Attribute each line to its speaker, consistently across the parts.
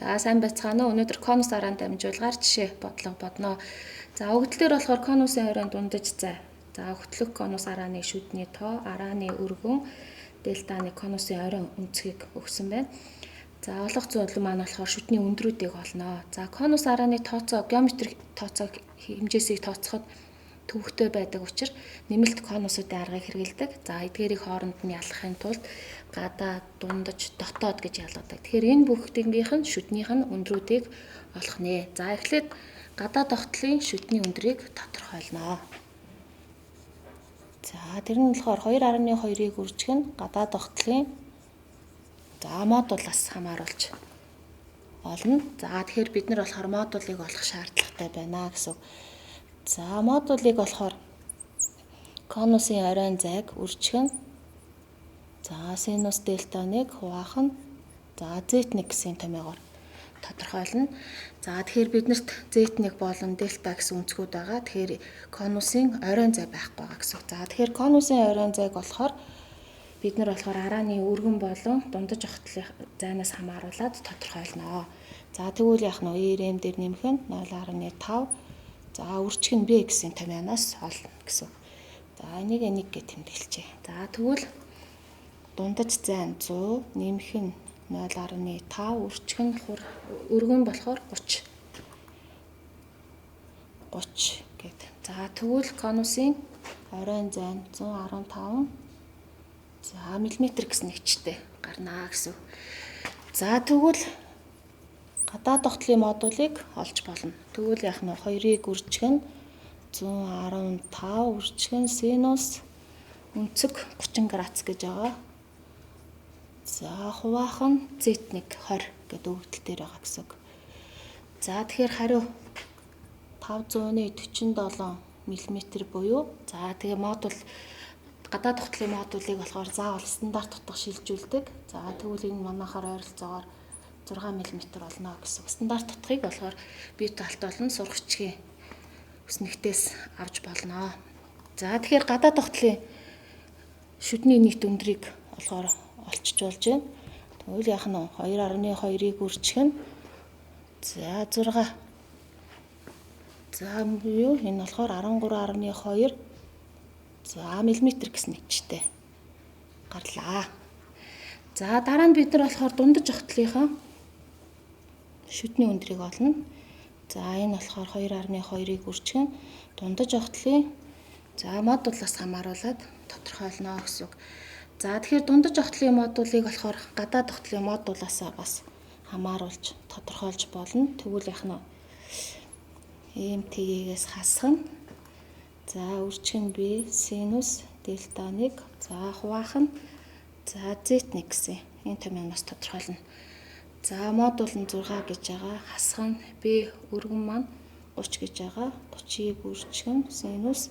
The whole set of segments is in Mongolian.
Speaker 1: За сайн байцгаана уу. Өнөөдөр конус араан дамжуулгаар жишээ бодлого бодноо. За өгдлөөр болохоор конусын оройн дундаж зай. За өгтлөх конус арааны шүдний тоо, арааны өргөн, дельтаны конусын оройн өнцгийг өгсөн байна. За олох зүйн маань болохоор шүдний өндрүүдийг олноо. За конус арааны тооцоо, геометрик тооцоо хэмжээсийг тооцоход төвөгтэй байдаг учраас нэмэлт конусуудын аргыг хэрэгэлдэг. За эдгээрийг хооронд нь ялгахын тулд гадаа, дундаж, дотоод гэж ялгадаг. Тэгэхээр энэ бүгдийнх нь шүднийх нь өндрүүдийг олох нэ. За эхлээд гадаа тогтлын шүдний өндрийг тодорхойлноо. За тэр нь болохоор 2.2-ыг үржих нь гадаа тогтлын модулаас хамааруулж олно. За тэгэхээр бид нар болохоор модулыг олох шаардлагатай байна гэсэн. За модулыг болохоор конусын оройн зайг үржих нь синус дельтаныг хуваах нь z1 гэсэн томьёогоор тодорхойлно. За тэгэхээр биднэрт z1 болон дельта гэсэн өнцгүүд байгаа. Тэгэхээр конусын оройн зай байхгүй байгаа гэсэн. За тэгэхээр конусын оройн зайг болохоор бид нар болохоор арааны өргөн болон дундаж огтлын зайнаас хамааруулад тодорхойлноо. За тэгвэл яах нь вэ? Дээр нэмэх нь 0.5. За үржих нь b гэсэн томьёоноос олно гэсэн. За энийг 1 гэж тэмдэглэжээ. За тэгвэл дундаж зайн 100, нэмэх нь 0.5, үржих нь өргөн болохоор 30 гэдэг. За тэгвэл конусын оройн зайн 115 мм гэсэн нэгчтэй гарнаа гэсэн. За тэгвэл гадаа тогтлын модулыг олж болно. Тэгвэл яах нь 2-ыг үржих нь 115, үржих нь синус өнцөг 30 градус гэж байгаа. За хуваах нь z1 20 гэдэг өгдөл дээр байгаа гэсэн. За тэгэхээр хариу 547 мм буюу тэгээ модуль гадаа тогтлын модулыг болохоор заавал стандарт утга шилжүүлдэг. За тэгвэл энэ манайхаар ойролцоогоор 6 мм болно гэсэн. Стандарт утгыг болохоор бие талт болон сургачгийн өснөгтөөс авч болно. За тэгэхээр гадаа тогтлын шүдний нийт өндрийг болохоор олчжуулж байна. Тэгвэл яах нь 2.2-ыг үржих нь 6. За юу энэ болохоор 13.2 мм гэсэн нэгчтэй гарлаа. За дараа нь бид нар болохоор дундаж огтлынхаа шүдний өндрийг олно. За энэ болохоор 2.2-ыг үржих нь дундаж огтлын модулаас хамааруулад тодорхойлно гэсэн. За тэгэхээр дундаж огтлын модулыг болохоор гадаа тогтлын модулаас бас хамааруулж тодорхойлж болно. Тэгвэл яах нь МТ-гээс хасах нь үржих нь b синус дельтаныг хуваах нь z1 гэсэн энэ томьёоноос тодорхойлно. За модуль нь 6 гэж байгаа. Хасах нь b өргөн маань 30 гэж байгаа. 30-ыг үржих нь синус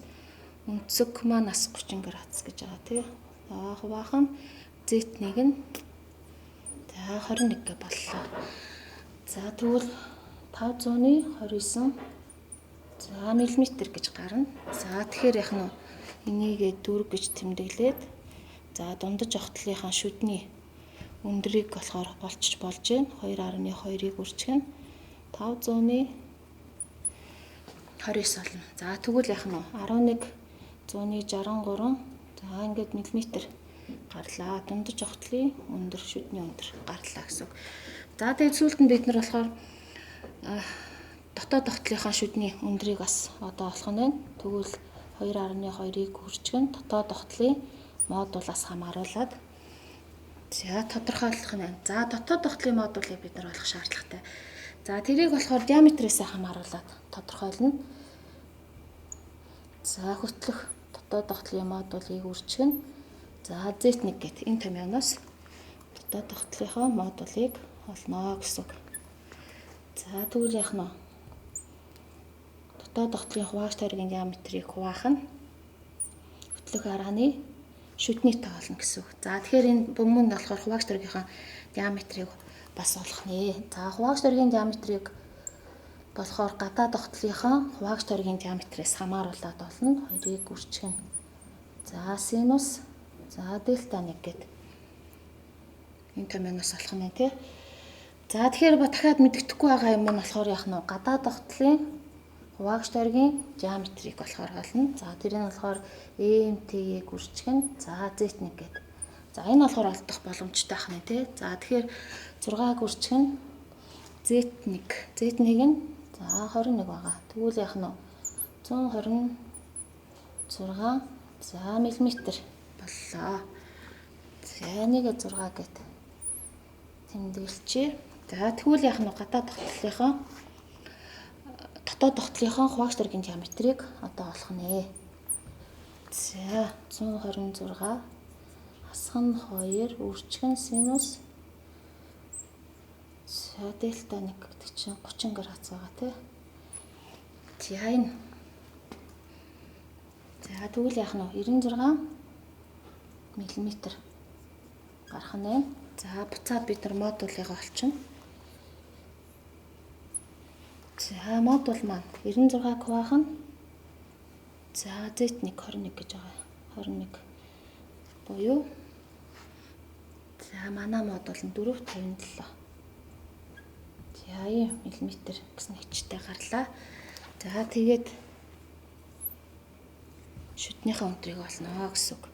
Speaker 1: өнцөг маань бас 30 градус гэж байгаа тий. Хуваах нь z1-ийг нь 21 гэ боллоо. За тэгвэл 529 мм гэж гарна. За тэгэхээр яах нь энийг 4 гэж тэмдэглээд дундаж огтлынхаа шүдний өндрийг болохоор олчж болж байна. 2.2-ыг үржих нь 529 болно. За тэгвэл яах нь 1163 ингээд миллиметр гарлаа. Дундаж огтлын өндөр, шүдний өндөр гарлаа гэсэн. За тэгээд сүүлд нь бид нар болохоор дотоод тогтлынхаа шүдний өндрийг бас одоо олох нь байна. Тэгвэл 2.2-ыг үржих нь дотоод тогтлын модулаас хамааруулад тодорхойлох нь байна. За дотоод тогтлын модулыг бид нар олох шаардлагатай. За тэрийг болохоор диаметрээс хамааруулад тодорхойлно. За хөтлөх дотоод тогтлын модулыг үржих нь z1 гэдэг энэ томьёоноос дотоод тогтлынхаа модулыг олно гэсэн. За тэгвэл яах нь дотоод тогтлын хуваагч тойргийн диаметрийг хуваах нь хөтлөх арааны шүдний тоо олно гэсэн. За тэгэхээр энэ бөмбөнд болохоор хуваагч тойргийнхаа диаметрийг бас олох нэ. За хуваагч тойргийн диаметрийг болохоор гадаа тогтлынхаа хуваагч тойргийн диаметрээс хамааруулад олно. 2-ыг үржих нь синус дельта 1 гэдэг энэ томьёоноос олох нь тий. За тэгэхээр дахиад мэддэхгүй байгаа юм нь болохоор яах нь гадаад тогтлын хуваагч тойргийн диаметрийг болохоор олно. За тэр нь болохоор ЭМТ-ийг үржигэн за Z1 гэдэг. За энэ болохоор олдох боломжтой байх нь тий. За тэгэхээр 6-аг үржигэн Z1. Z1-ийг нь за 21 байгаа. Тэгвэл яах нь 126 за миллиметр боллоо. За энийг 6 гэд тэмдэглэчээ. За тэгвэл яах нь гадаад дотоод тогтлынхаа хуваагч тойргийн диаметрийг одоо олох нэ. За 126 хасах нь 2 үржигэн синус за дельта 1 гэдэг чинь 30 градус байгаа тий. За энэ. За тэгвэл яах нь 96 мм гарах нь. За буцаад бид нар модулыг олчихно. За модуль маань 96 квах нь за Z1 21 гэж байгаа. 21 буюу за манай модуль нь 457. За миллиметр гэсэн хичтэй гарлаа. За тэгээд шүтнийхээ өндрийг олно гэсэн үг.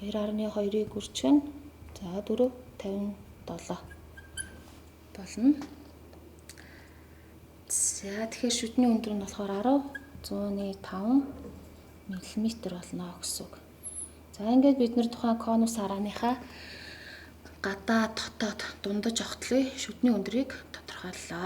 Speaker 1: 2.2-ыг үржигэн за 457 болно. За тэгэхээр шүтний өндөр нь болохоор 10.5 мм болно гэсэн үг. За ингээд бид нэр тухайн конус харааныхаа гадаа дотоод дундаж огтлын шүтний өндрийг тодорхойллоо.